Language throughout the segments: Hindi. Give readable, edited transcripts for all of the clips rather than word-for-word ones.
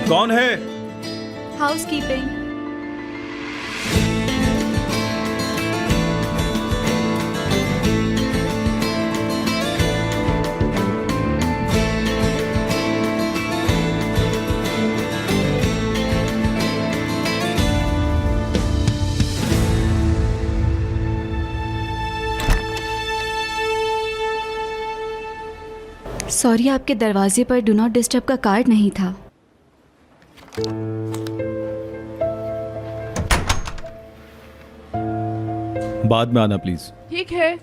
कौन है? हाउसकीपिंग। सॉरी, आपके दरवाजे पर डू नॉट डिस्टर्ब का कार्ड नहीं था। बाद में आना प्लीज। ठीक है।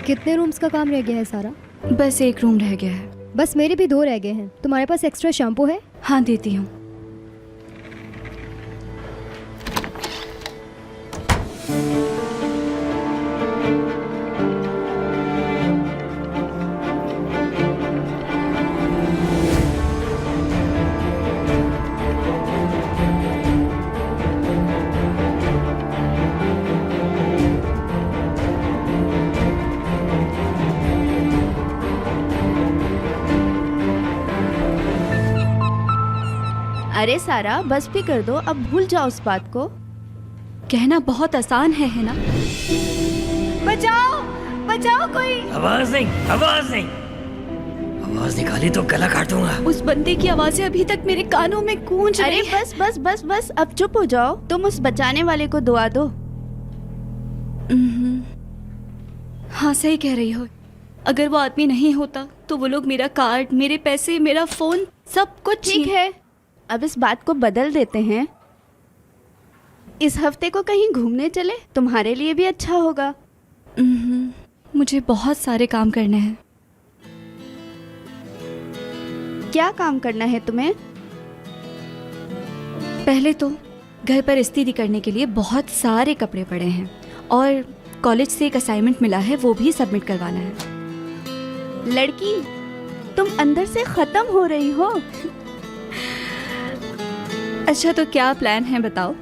कितने रूम्स का काम रह गया है सारा? बस एक रूम रह गया है। बस मेरे भी 2 रह गए हैं। तुम्हारे पास एक्स्ट्रा शैम्पू है? हाँ, देती हूँ। अरे सारा, बस भी कर दो, अब भूल जाओ उस बात को। कहना बहुत आसान है ना? बचाओ बचाओ कोई। आवाज नहीं, आवाज नहीं, आवाज निकाली तो गला काट दूंगा। उस बंदे की आवाजें अभी तक मेरे कानों में गूंज अरे रही हैं। बस बस बस बस, अब चुप हो जाओ। तुम उस बचाने वाले को दुआ दो। हाँ, सही कह रही हो। अगर वो आदमी नहीं होता तो वो लोग मेरा कार्ड, मेरे पैसे, मेरा फोन, सब कुछ ठीक है, अब इस बात को बदल देते हैं। इस हफ्ते को कहीं घूमने चले, तुम्हारे लिए भी अच्छा होगा। मुझे बहुत सारे काम करने हैं। क्या काम करना है तुम्हें? पहले तो घर पर इस्त्री करने के लिए बहुत सारे कपड़े पड़े हैं और कॉलेज से एक असाइनमेंट मिला है, वो भी सबमिट करवाना है। लड़की, तुम अंदर से खत्म हो रही हो। अच्छा, तो क्या प्लान है बताओ?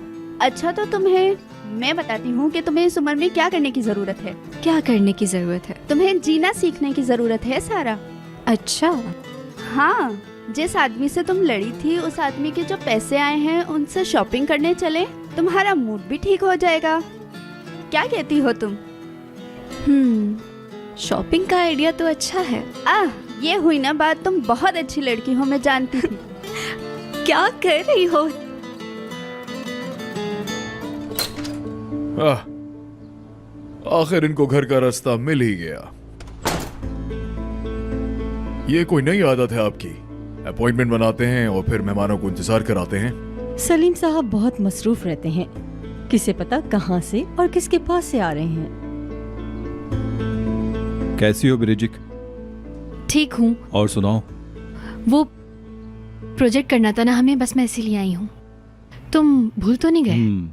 अच्छा, तो मैं बताती हूँ कि तुम्हें इस उम्र में क्या करने की जरूरत है। क्या करने की जरूरत है? तुम्हें जीना सीखने की जरूरत है सारा। अच्छा। हाँ, जिस आदमी से तुम लड़ी थी, उस आदमी के जो पैसे आए हैं उनसे शॉपिंग करने चले, तुम्हारा मूड भी ठीक हो जाएगा। क्या कहती हो तुम? शॉपिंग का आइडिया तो अच्छा है। ये हुई ना बात। तुम बहुत अच्छी लड़की हो, मैं जानती थी। क्या कर रही हो? आखिर इनको घर का रास्ता मिल ही गया। ये कोई नई आदत है आपकी? अपॉइंटमेंट बनाते हैं और फिर मेहमानों को इंतजार कराते हैं। सलीम साहब बहुत मसरूफ रहते हैं, किसे पता कहां से और किसके पास से आ रहे हैं। कैसी हो ब्रिजिक? ठीक हूँ। और सुनाओ। वो प्रोजेक्ट करना था ना हमें, बस मैं इसीलिए आई हूँ। तुम भूल तो नहीं गए?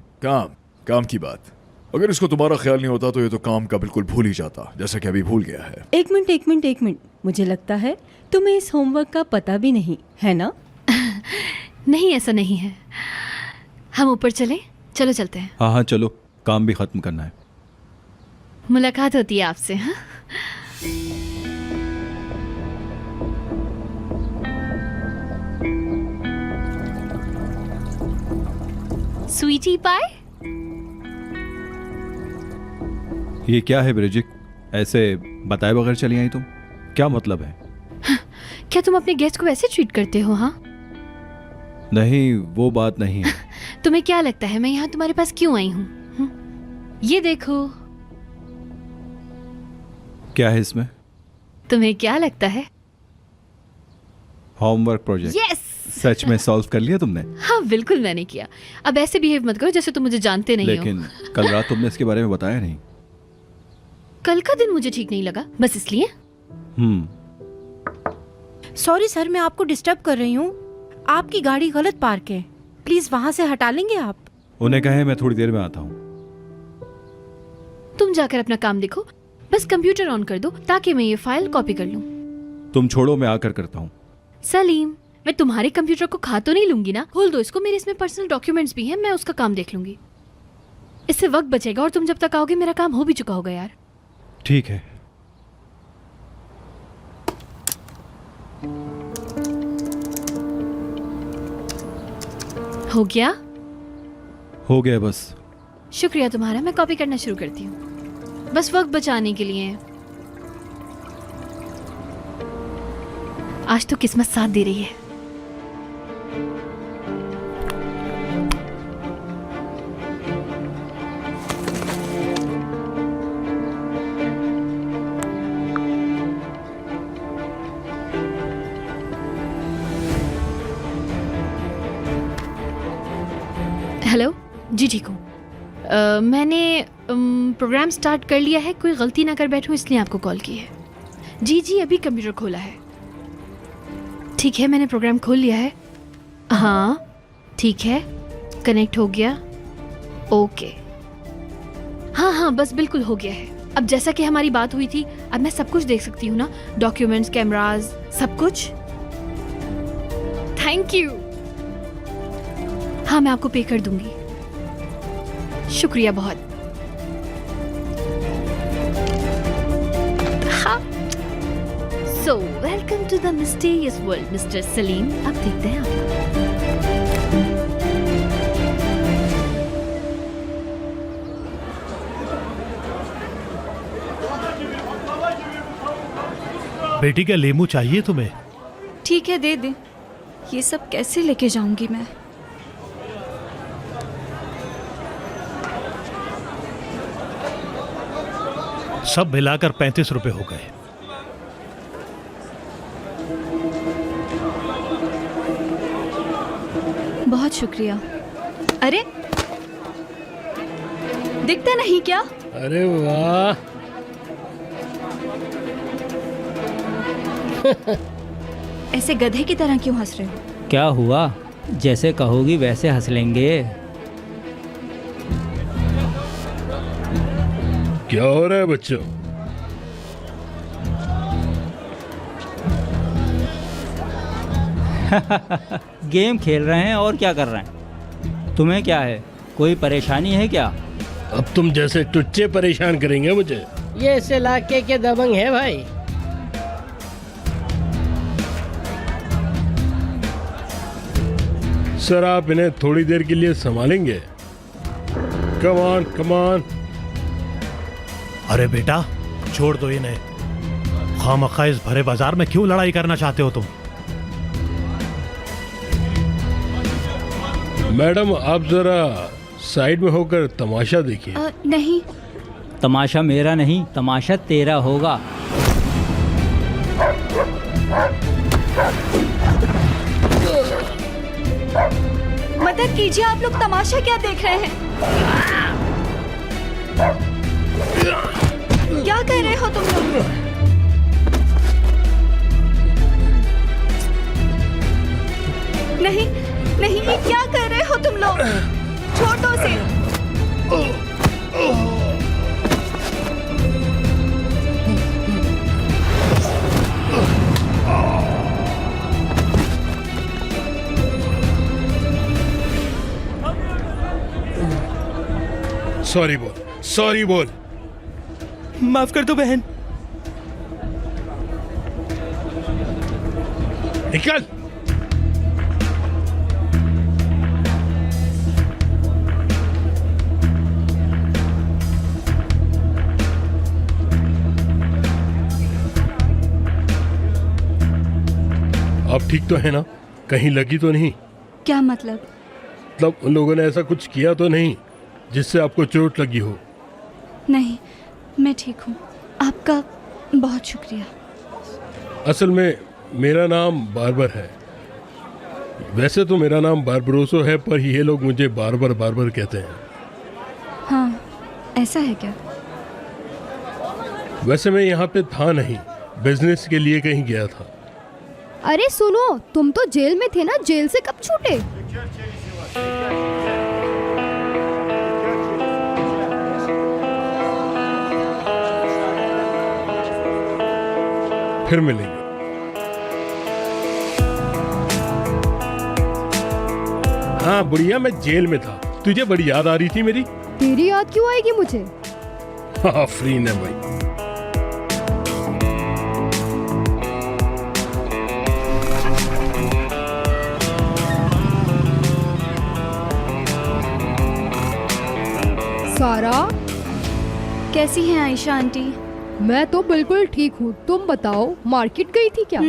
काम की बात। अगर इसको तुम्हारा ख्याल नहीं होता तो ये तो काम का बिल्कुल भूल ही जाता, जैसा कि अभी भूल गया है। एक मिनट, मुझे लगता है तुम्हें इस होमवर्क का पता भी नहीं है ना? नहीं, ऐसा नहीं है। हम ऊपर चलें? चलो चलते हैं। हाँ चलो, काम भी खत्म करना है। मुलाकात होती है आपसे। हाँ, स्वीटी पाई। ये क्या है ब्रिजिक? ऐसे बताए बगैर चली आई तुम? क्या मतलब है? क्या तुम अपने गेस्ट को ऐसे ट्रीट करते हो? हाँ नहीं, वो बात नहीं है। तुम्हें क्या लगता है मैं यहाँ तुम्हारे पास क्यों आई हूँ? ये देखो। क्या है इसमें? तुम्हें क्या लगता है? Homework project. यस। सच में सॉल्व कर लिया तुमने? हाँ बिल्कुल मैंने किया। अब ऐसे बिहेव मत करो जैसे तुम मुझे जानते नहीं हो। लेकिन कल रात तुमने इसके बारे में बताया नहीं। कल का दिन मुझे ठीक नहीं लगा, बस इसलिए। सॉरी सर, मैं आपको डिस्टर्ब कर रही हूँ। आपकी गाड़ी गलत पार्क है, प्लीज वहाँ से हटा लेंगे आप? उन्हें कहे मैं थोड़ी देर में आता हूँ। तुम जाकर अपना काम देखो, बस कंप्यूटर ऑन कर दो ताकि मैं ये फाइल कॉपी कर लूँ। तुम छोड़ो, मैं आकर करता हूँ। सलीम, मैं तुम्हारे कंप्यूटर को खा तो नहीं लूंगी ना। खोल दो इसको, मेरे इसमें पर्सनल डॉक्यूमेंट्स भी हैं, मैं उसका काम देख लूंगी। इससे वक्त बचेगा और तुम जब तक आओगे मेरा काम हो भी चुका होगा यार। ठीक है। हो गया? हो गया बस। शुक्रिया तुम्हारा, मैं कॉपी करना शुरू करती हूँ, बस वक्त बचाने के लिए। आज तो किस्मत साथ दे रही है। हेलो जी, ठीक हूँ। मैंने प्रोग्राम स्टार्ट कर लिया है, कोई गलती ना कर बैठूँ इसलिए आपको कॉल की है। जी जी, अभी कंप्यूटर खोला है। ठीक है, मैंने प्रोग्राम खोल लिया है। हाँ ठीक है, कनेक्ट हो गया। ओके, हाँ हाँ बस बिल्कुल हो गया है। अब जैसा कि हमारी बात हुई थी, अब मैं सब कुछ देख सकती हूँ ना, डॉक्यूमेंट्स, कैमराज, सब कुछ। Thank you. हाँ मैं आपको पे कर दूंगी, शुक्रिया बहुत। हाँ, so welcome to the mysterious world mister Salim. अब देखते हैं आप। बेटी क्या लेमू चाहिए तुम्हें? ठीक है दे दे। ये सब कैसे लेके जाऊंगी मैं? सब मिलाकर 35 रुपए हो गए। बहुत शुक्रिया। अरे दिखता नहीं क्या? अरे वाह, ऐसे गधे की तरह क्यों हंस रहे हो? क्या हुआ? जैसे कहोगी वैसे हंस लेंगे। क्या हो रहा है बच्चों? गेम खेल रहे हैं और क्या कर रहे हैं? तुम्हें क्या है, कोई परेशानी है क्या? अब तुम जैसे टुच्चे परेशान करेंगे मुझे। ये इस इलाके के दबंग है भाई। सर आप इन्हें थोड़ी देर के लिए संभालेंगे? Come on come on. अरे बेटा छोड़ दो इन्हें, खामखा इस भरे बाजार में क्यों लड़ाई करना चाहते हो तुम? मैडम आप जरा साइड में होकर तमाशा देखिए। नहीं। तमाशा मेरा नहीं, तमाशा तेरा होगा। मदद कीजिए, आप लोग तमाशा क्या देख रहे हैं? क्या कर रहे हो तुम लोग? नहीं नहीं, ये क्या कर रहे हो तुम लोग? छोटों से। सॉरी बोल, सॉरी बोल। माफ कर दो बहन। निकल। आप ठीक तो है ना? कहीं लगी तो नहीं? क्या मतलब? मतलब उन लोगों ने ऐसा कुछ किया तो नहीं जिससे आपको चोट लगी हो? नहीं, मैं ठीक हूँ। आपका बहुत शुक्रिया। असल में मेरा नाम बार्बर है। वैसे तो मेरा नाम बार्बरोसो है, पर ये लोग मुझे बार्बर बार्बर कहते हैं। हाँ, ऐसा है क्या? वैसे मैं यहाँ पे था नहीं, बिजनेस के लिए कहीं गया था। अरे सुनो, तुम तो जेल में थे ना, जेल से कब छूटे? फिर मिलेंगे। हाँ बुढ़िया, मैं जेल में था, तुझे बड़ी याद आ रही थी मेरी। तेरी याद क्यों आएगी मुझे? हाँ फ्री ने भाई। सारा, कैसी हैं आयशा आंटी? मैं तो बिल्कुल ठीक हूँ। तुम बताओ, मार्केट गई थी क्या?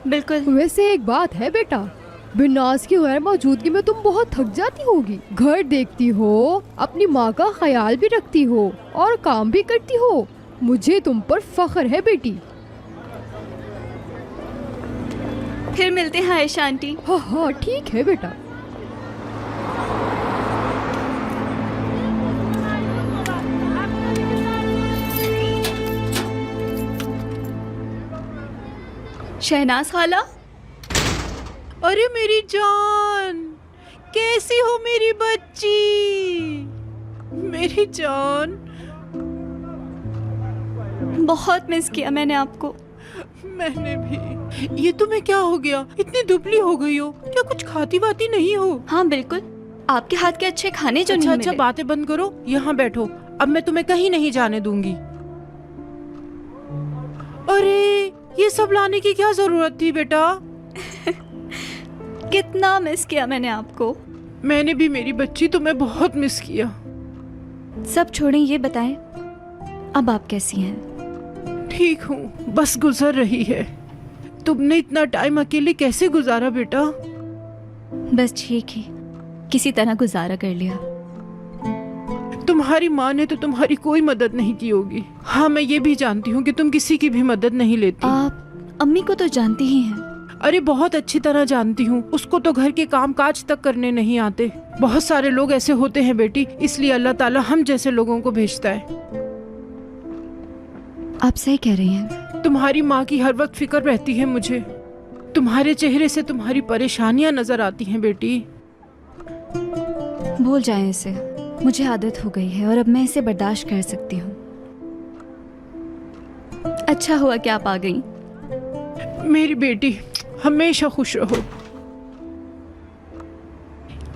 बिल्कुल। वैसे एक बात है बेटा, बिनाज की गैर मौजूदगी में तुम बहुत थक जाती होगी। घर देखती हो, अपनी माँ का ख्याल भी रखती हो और काम भी करती हो। मुझे तुम पर फख्र है बेटी। फिर मिलते हैं आयशा आंटी। हाँ हाँ ठीक है बेटा। शहनाज खाला। अरे मेरी जान, कैसी हो मेरी बच्ची? मेरी जान, बहुत मिस किया मैंने आपको। मैंने भी। ये तुम्हें क्या हो गया? इतनी दुबली हो गई हो, क्या कुछ खाती वाती नहीं हो? हाँ बिल्कुल, आपके हाथ के अच्छे खाने जो अच्छा नहीं अच्छा, मिले। बातें बंद करो, यहाँ बैठो। अब मैं तुम्हें कहीं नहीं जाने दूंगी। अरे ये सब लाने की क्या जरूरत थी बेटा? कितना मिस किया मैंने आपको। मैंने भी मेरी बच्ची, तुम्हें बहुत मिस किया। सब छोड़ें, ये बताएं अब आप कैसी हैं? ठीक हूँ, बस गुजर रही है। तुमने इतना टाइम अकेले कैसे गुजारा बेटा? बस ठीक ही, किसी तरह गुजारा कर लिया। तुम्हारी माँ ने तो तुम्हारी कोई मदद नहीं की होगी। हाँ मैं ये भी जानती हूँ कि तुम किसी की भी मदद नहीं लेती। आप अम्मी को तो जानती ही हैं। अरे बहुत अच्छी तरह जानती हूँ, उसको तो घर के काम काज तक करने नहीं आते। बहुत सारे लोग ऐसे होते हैं बेटी, इसलिए अल्लाह ताला हम जैसे लोगों को भेजता है। आप सही कह रही हैं। तुम्हारी माँ की हर वक्त फिक्र रहती है मुझे। तुम्हारे चेहरे से तुम्हारी परेशानियां नजर आती हैं बेटी। भूल जाएं इसे, मुझे आदत हो गई है और अब मैं इसे बर्दाश्त कर सकती हूँ। अच्छा हुआ कि आप आ गई। मेरी बेटी हमेशा खुश रहो।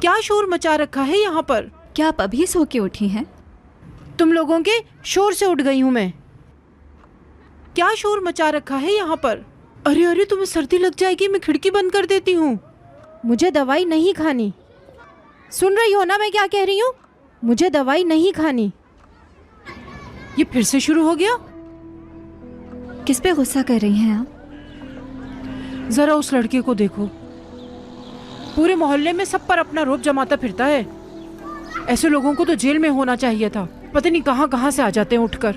क्या शोर मचा रखा है यहाँ पर? क्या आप अभी सो के उठी हैं? तुम लोगों के शोर से उठ गई हूँ मैं। क्या शोर मचा रखा है यहाँ पर? अरे अरे तुम्हें सर्दी लग जाएगी, मैं खिड़की बंद कर देती हूँ। मुझे दवाई नहीं खानी। सुन रही हो ना मैं क्या कह रही हूँ? मुझे दवाई नहीं खानी। ये फिर से शुरू हो गया? किस पे गुस्सा कर रही हैं आप? जरा उस लड़के को देखो, पूरे मोहल्ले में सब पर अपना रोब जमाता फिरता है। ऐसे लोगों को तो जेल में होना चाहिए था। पता नहीं कहां कहां से आ जाते हैं उठकर।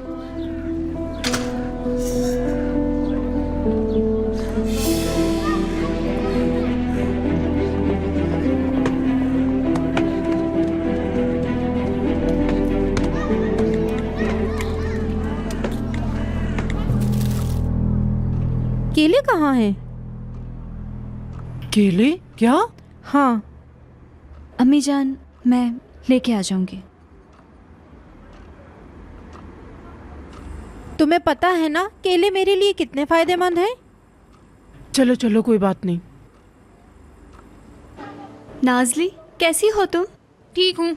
केले कहाँ हैं? केले? क्या? हाँ अम्मी जान, मैं लेके आ जाऊंगी। तुम्हें पता है ना केले मेरे लिए कितने फायदेमंद हैं? चलो चलो कोई बात नहीं। नाजली, कैसी हो तुम? ठीक हूँ।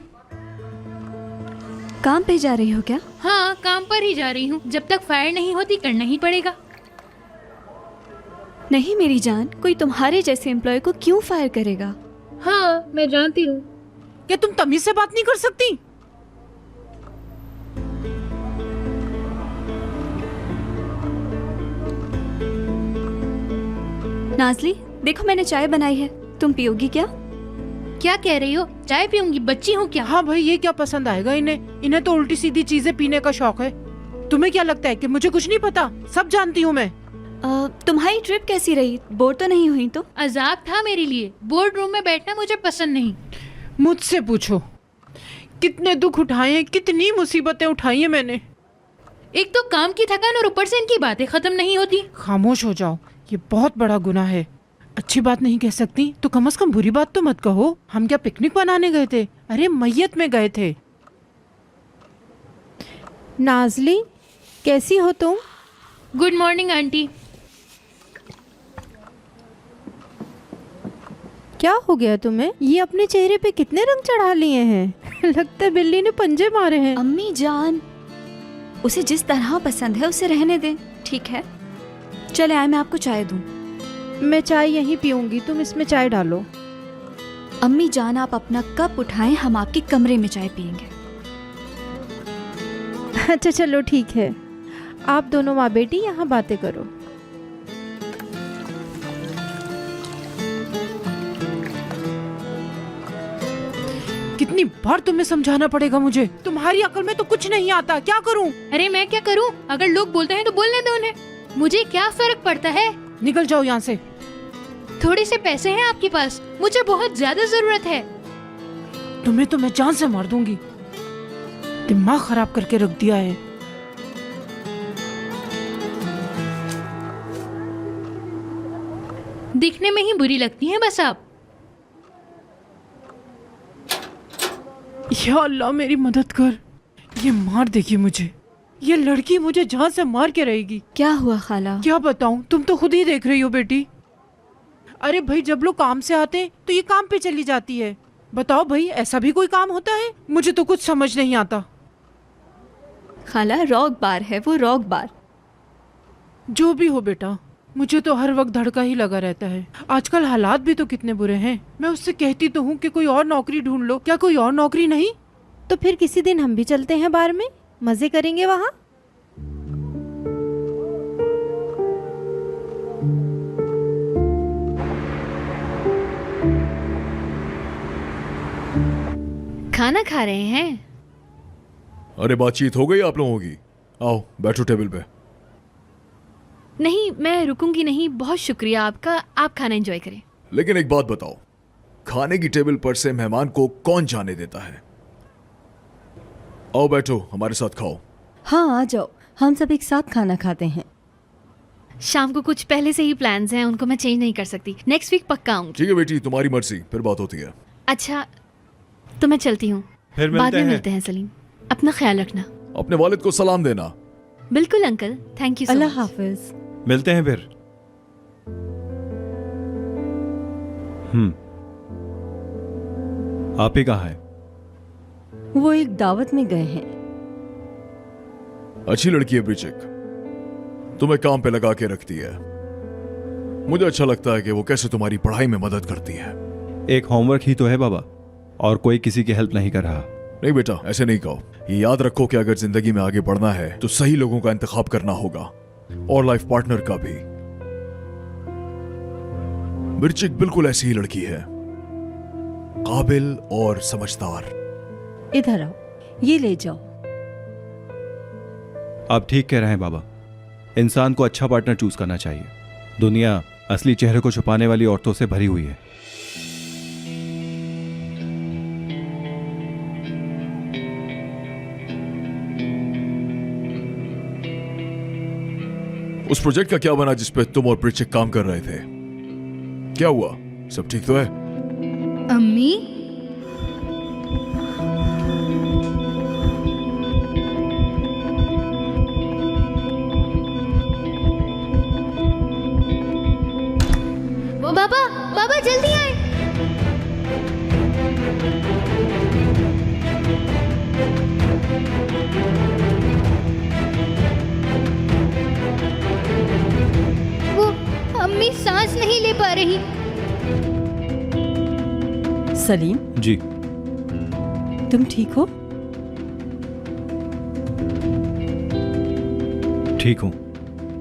काम पे जा रही हो क्या? हाँ, काम पर ही जा रही हूँ। जब तक फायर नहीं होती करना ही पड़ेगा। नहीं मेरी जान, कोई तुम्हारे जैसे एम्प्लॉय को क्यों फायर करेगा? हाँ, मैं जानती हूँ। क्या तुम तमीज से बात नहीं कर सकती? नाजली, देखो मैंने चाय बनाई है, तुम पियोगी क्या? क्या कह रही हो? चाय पीऊंगी? बच्ची हूँ क्या? हाँ भाई, ये क्या पसंद आएगा इन्हें? इन्हें तो उल्टी सीधी चीजें पीने का शौक है। तुम्हें क्या लगता है कि मुझे कुछ नहीं पता? सब जानती हूँ मैं। तुम्हारी ट्रिप कैसी रही? बोर तो नहीं हुई? तो अजाब था मेरे लिए। बोर्ड रूम में बैठना मुझे पसंद नहीं। मुझसे पूछो, कितने दुख उठाए हैं, कितनी मुसीबतें उठाई हैं मैंने। एक तो काम की थकान और ऊपर से इनकी बातें खत्म नहीं होती। खामोश हो जाओ, ये बहुत बड़ा गुनाह है। अच्छी बात नहीं कह सकती तो कम से कम बुरी बात तो मत कहो। हम क्या पिकनिक मनाने गए थे? अरे मैयत में गए थे। नाजली, कैसी हो तुम? Good morning aunty. क्या हो गया तुम्हें? ये अपने चेहरे पे कितने रंग चढ़ा लिए हैं? लगता है बिल्ली ने पंजे मारे हैं। अम्मी जान, उसे जिस तरह पसंद है उसे रहने दें, ठीक है? चले आए, मैं आपको चाय दूं। मैं चाय यहीं पीऊंगी, तुम इसमें चाय डालो। अम्मी जान, आप अपना कप उठाएं, हम आपके कमरे में चाय पियेंगे। अच्छा चलो ठीक है, आप दोनों माँ बेटी यहाँ बातें करो। कितनी बार तुम्हें समझाना पड़ेगा मुझे? तुम्हारी अकल में तो कुछ नहीं आता, क्या करूं? अरे मैं क्या करूं? अगर लोग बोलते हैं तो बोलने दो उन्हें, मुझे क्या फर्क पड़ता है? निकल जाओ यहाँ से। थोड़े से पैसे हैं आपके पास, मुझे बहुत ज्यादा जरूरत है। तुम्हें तो मैं जान से मार दूंगी, दिमाग खराब करके रख दिया है। दिखने में ही बुरी लगती हैं बस आप। या अल्लाह मेरी मदद कर, ये मार देगी मुझे, ये लड़की मुझे जान से मार के रहेगी। क्या हुआ खाला? क्या बताऊं, तुम तो खुद ही देख रही हो बेटी। अरे भाई, जब लोग काम से आते तो ये काम पे चली जाती है। बताओ भाई, ऐसा भी कोई काम होता है? मुझे तो कुछ समझ नहीं आता। खाला रॉक बार है वो, रॉक बार। जो भी हो बेटा, मुझे तो हर वक्त धड़का ही लगा रहता है। आजकल हालात भी तो कितने बुरे हैं। मैं उससे कहती तो हूँ कि कोई और नौकरी ढूंढ लो, क्या कोई और नौकरी नहीं? तो फिर किसी दिन हम भी चलते हैं बार में, मजे करेंगे वहाँ। खाना खा रहे हैं? अरे बातचीत हो गई आप लोगों की? आओ बैठो टेबल पे। नहीं, मैं रुकूंगी नहीं, बहुत शुक्रिया आपका, आप खाना एंजॉय करें। लेकिन एक बात बताओ, खाने की टेबल पर से मेहमान को कौन जाने देता है? आओ बैठो, हमारे साथ खाओ। हाँ आ जाओ, हम सब एक साथ खाना खाते हैं। शाम को कुछ पहले से ही प्लान्स हैं, उनको मैं चेंज नहीं कर सकती। नेक्स्ट वीक पक्का आऊंगी। ठीक है बेटी, तुम्हारी मर्जी, फिर बात होती है। अच्छा तो मैं चलती हूँ, बाद में मिलते हैं। सलीम, अपना ख्याल रखना। अपने वालिद को सलाम देना। बिल्कुल uncle, thank you so much. अल्लाह हाफिज। मिलते हैं फिर। आप ही कहाँ है? वो एक दावत में गए हैं। अच्छी लड़की है ब्रिचिक, तुम्हें काम पे लगा के रखती है। मुझे अच्छा लगता है कि वो कैसे तुम्हारी पढ़ाई में मदद करती है। एक होमवर्क ही तो है बाबा, और कोई किसी की हेल्प नहीं कर रहा। नहीं बेटा, ऐसे नहीं कहो। ये याद रखो कि अगर जिंदगी में आगे बढ़ना है तो सही लोगों का इंतखाब करना होगा, और लाइफ पार्टनर का भी। ब्रिचिक बिल्कुल ऐसी ही लड़की है, काबिल और समझदार। इधर आओ, ये ले जाओ। आप ठीक कह रहे हैं बाबा, इंसान को अच्छा पार्टनर चूज करना चाहिए। दुनिया असली चेहरे को छुपाने वाली औरतों से भरी हुई है। उस प्रोजेक्ट का क्या बना जिस पे तुम और ब्रिचिक काम कर रहे थे? क्या हुआ, सब ठीक तो है? अम्मी, वो बाबा, बाबा जल्दी आए। वो अम्मी सांस नहीं ले पा रही। सलीम जी। तुम ठीक हो? ठीक हूं।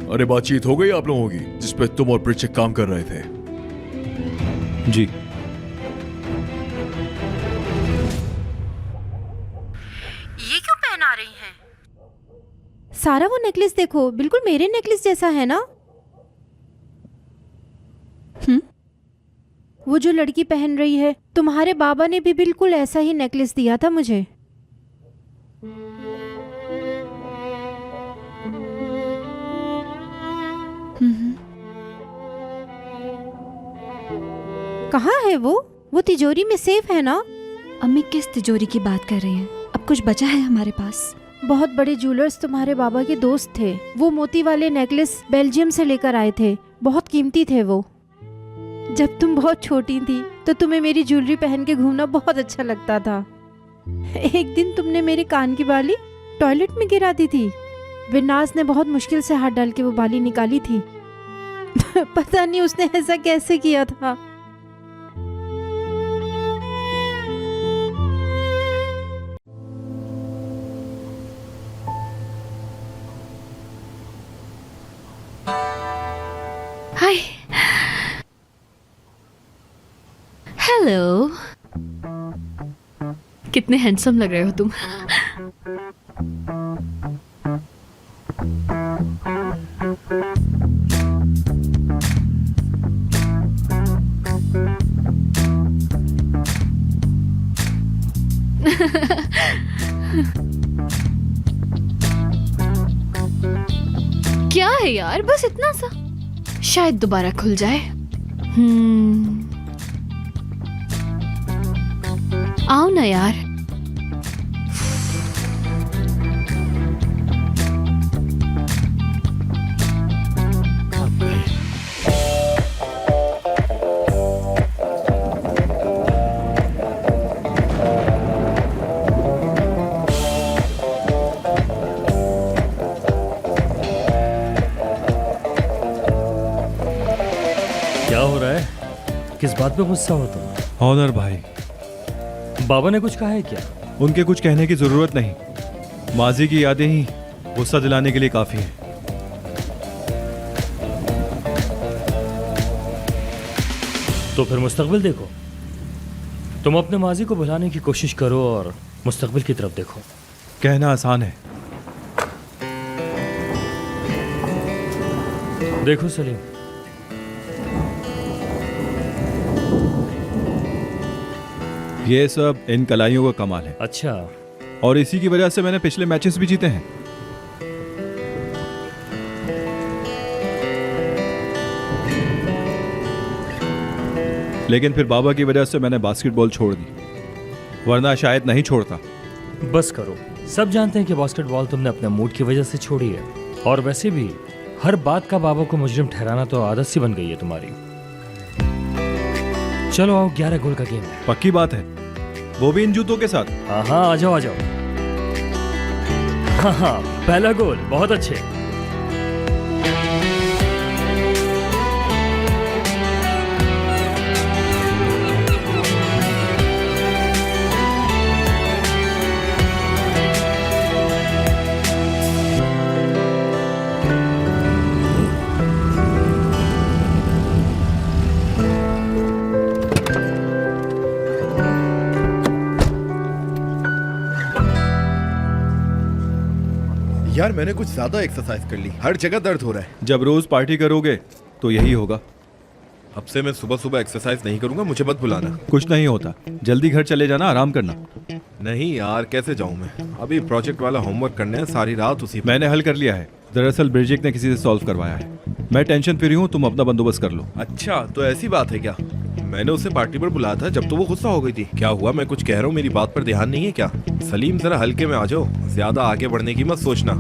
अरे बातचीत हो गई आप लोगों की जिस पे तुम और ब्रिचिक काम कर रहे थे? जी। ये क्यों पहना रही हैं? सारा, वो नेकलेस देखो, बिल्कुल मेरे नेकलेस जैसा है ना? वो जो लड़की पहन रही है, तुम्हारे बाबा ने भी बिल्कुल ऐसा ही नेकलेस दिया था मुझे। कहाँ है वो? वो तिजोरी में सेफ है ना? अम्मी किस तिजोरी की बात कर रही हैं? अब कुछ बचा है हमारे पास? बहुत बड़े ज्वेलर्स तुम्हारे बाबा के दोस्त थे। वो मोती वाले नेकलेस बेल्जियम से लेकर आए थे, बहुत कीमती थे वो। जब तुम बहुत छोटी थी तो तुम्हें मेरी ज्वेलरी पहन के घूमना बहुत अच्छा लगता था। एक दिन तुमने मेरे कान की बाली टॉयलेट में गिरा दी थी। विनाश ने बहुत मुश्किल से हाथ डाल के वो बाली निकाली थी। पता नहीं उसने ऐसा कैसे किया था। हाय, हेलो, कितने हैंडसम लग रहे हो तुम। क्या है यार, बस इतना सा, शायद दोबारा खुल जाए। आओ ना यार। क्या हो रहा है? किस बात पे गुस्सा हो तुम? ऑनर भाई, बाबा ने कुछ कहा है क्या? उनके कुछ कहने की जरूरत नहीं, माजी की यादें ही गुस्सा दिलाने के लिए काफी है। तो फिर मुस्तकबिल देखो। तुम अपने माजी को भुलाने की कोशिश करो और मुस्तकबिल की तरफ देखो। कहना आसान है। देखो सलीम, ये सब इन कलाइयों का कमाल है। अच्छा, और इसी की वजह से मैंने पिछले मैचेस भी जीते हैं। लेकिन फिर बाबा की वजह से मैंने बास्केटबॉल छोड़ दी, वरना शायद नहीं छोड़ता। बस करो। सब जानते हैं कि बास्केटबॉल तुमने अपने मूड की वजह से छोड़ी है, और वैसे भी हर बात का बाबा को मुजरिम ठहराना तो आदत सी बन गई है तुम्हारी। चलो आओ, 11 गोल का गेम है। पक्की बात है, वो भी इन जूतों के साथ। हाँ हाँ, आ जाओ आ जाओ। हाँ हाँ, पहला गोल, बहुत अच्छे। यार मैंने कुछ ज्यादा एक्सरसाइज कर ली, हर जगह दर्द हो रहा है। जब रोज पार्टी करोगे तो यही होगा। अब से मैं सुबह सुबह एक्सरसाइज नहीं करूंगा, मुझे मत बुलाना। कुछ नहीं होता, जल्दी घर चले जाना, आराम करना। नहीं यार, कैसे जाऊं मैं? अभी प्रोजेक्ट वाला होमवर्क करने है, सारी रात उसी। मैंने हल कर लिया है। दरअसल ब्रिजेक ने किसी से सॉल्व करवाया है। मैं टेंशन फ्री हूँ, तुम अपना बंदोबस्त कर लो। अच्छा, तो ऐसी बात है क्या? मैंने उसे पार्टी पर बुलाया था जब तो वो गुस्सा हो गई थी। क्या हुआ? मैं कुछ कह रहा हूँ, मेरी बात पर ध्यान नहीं है क्या? सलीम, जरा हल्के में आ जाओ, ज्यादा आगे बढ़ने की मत सोचना।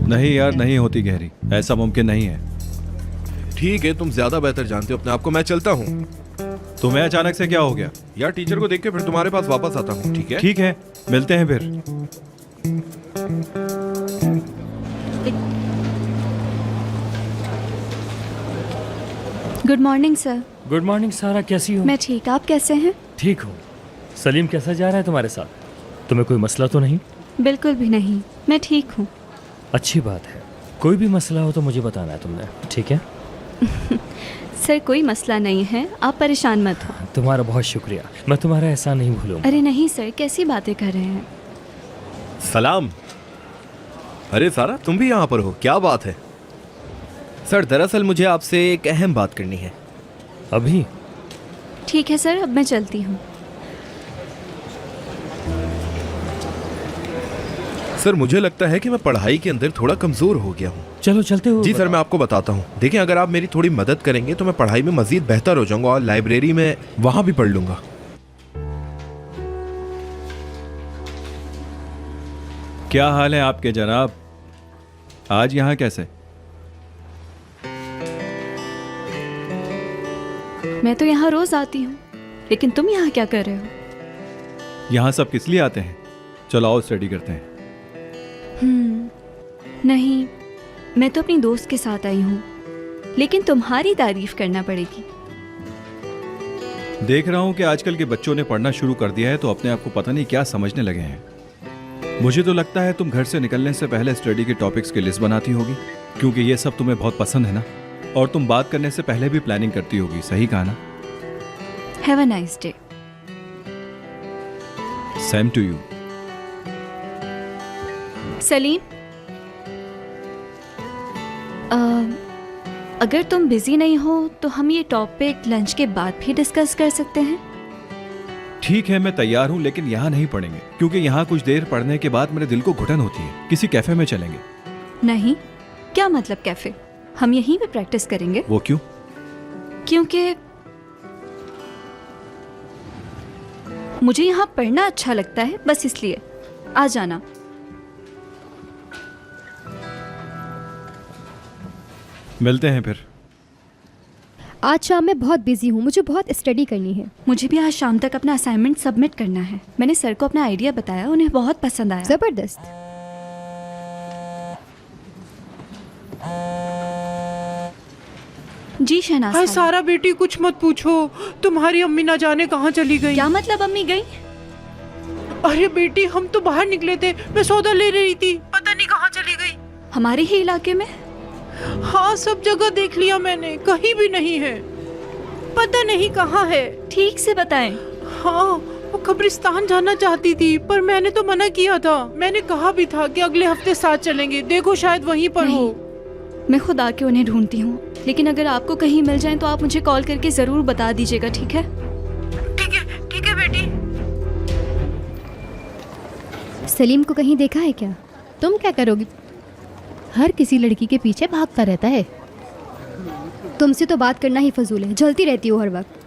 नहीं यार, नहीं होती गहरी, ऐसा मुमकिन नहीं है। ठीक है, तुम ज्यादा बेहतर जानते हो अपने आप को। मैं चलता हूँ। तुम्हें अचानक से क्या हो गया? यार टीचर को देख के फिर तुम्हारे पास वापस आता हूँ। ठीक है? ठीक है, मिलते हैं फिर। Good morning sir. Good morning सारा, कैसी हो? मैं ठीक, आप कैसे हैं? ठीक हो। सलीम कैसा जा रहा है तुम्हारे साथ? तुम्हें कोई मसला तो नहीं? बिल्कुल भी नहीं, मैं ठीक हूँ। अच्छी बात है। कोई भी मसला हो तो मुझे बताना है तुमने, ठीक है? सर कोई मसला नहीं है, आप परेशान मत हो। तुम्हारा बहुत शुक्रिया, मैं तुम्हारा एहसान नहीं भूलूंगा। अरे नहीं सर, कैसी बातें कर रहे हैं? सलाम। अरे सारा, तुम भी यहाँ पर हो? क्या बात है? सर दरअसल मुझे आपसे एक अहम बात करनी है। अभी? ठीक है सर, अब मैं चलती हूँ। सर मुझे लगता है कि मैं पढ़ाई के अंदर थोड़ा कमजोर हो गया हूँ। चलो चलते हो। जी सर, मैं आपको बताता हूँ। देखिए, अगर आप मेरी थोड़ी मदद करेंगे तो मैं पढ़ाई में मजीद बेहतर हो जाऊंगा और लाइब्रेरी में वहां भी पढ़ लूंगा। क्या हाल है आपके जनाब? आज यहाँ कैसे? मैं तो यहाँ रोज आती हूँ, लेकिन तुम यहाँ क्या कर रहे हो? यहाँ सब किस लिए आते हैं? चलो आओ स्टडी करते हैं। नहीं, मैं तो अपनी दोस्त के साथ आई हूँ, लेकिन तुम्हारी तारीफ करना पड़ेगी। देख रहा हूँ कि आजकल के बच्चों ने पढ़ना शुरू कर दिया है तो अपने आप को पता नहीं क्या समझने लगे हैं। मुझे तो लगता है तुम घर से निकलने से पहले स्टडी के टॉपिक्स की लिस्ट बनाती होगी, क्योंकि ये सब तुम्हें बहुत पसंद है ना, और तुम बात करने से पहले भी प्लानिंग करती होगी। सही कहा ना? Have a nice day. Same to you. Salim, अगर तुम बिजी नहीं हो तो हम ये टॉपिक लंच के बाद भी डिस्कस कर सकते हैं। ठीक है, मैं तैयार हूँ, लेकिन यहाँ नहीं पढ़ेंगे, क्योंकि यहाँ कुछ देर पढ़ने के बाद मेरे दिल को घुटन होती है। किसी कैफे में चलेंगे। नहीं, क्या मतलब कैफे? हम यहीं पे प्रैक्टिस करेंगे। वो क्यों? क्योंकि मुझे यहाँ पढ़ना अच्छा लगता है, बस इसलिए। आ जाना। मिलते हैं फिर। आज शाम में बहुत बिजी हूँ, मुझे बहुत स्टडी करनी है। मुझे भी आज शाम तक अपना असाइनमेंट सबमिट करना है। मैंने सर को अपना आइडिया बताया, उन्हें बहुत पसंद आया। जबरदस्त। जी शहनाज। हाय सारा बेटी, कुछ मत पूछो, तुम्हारी अम्मी ना जाने कहाँ चली गई। क्या मतलब अम्मी गई? अरे बेटी, हम तो बाहर निकले थे, मैं सौदा ले रही थी, पता नहीं कहाँ चली गई। हमारे ही इलाके में? हाँ, सब जगह देख लिया मैंने, कहीं भी नहीं है, पता नहीं कहाँ है। ठीक से बताएं। हाँ, वो कब्रिस्तान जाना चाहती थी, पर मैंने तो मना किया था। मैंने कहा भी था कि अगले हफ्ते साथ चलेंगे, देखो शायद वहीं पर हो। मैं खुद आके उन्हें ढूंढती हूँ, लेकिन अगर आपको कहीं मिल जाए तो आप मुझे कॉल करके जरूर बता दीजिएगा, ठीक है? ठीक है बेटी। सलीम को कहीं देखा है क्या? तुम क्या करोगी? हर किसी लड़की के पीछे भागता रहता है। तुमसे तो बात करना ही फजूल है, जलती रहती हो हर वक्त।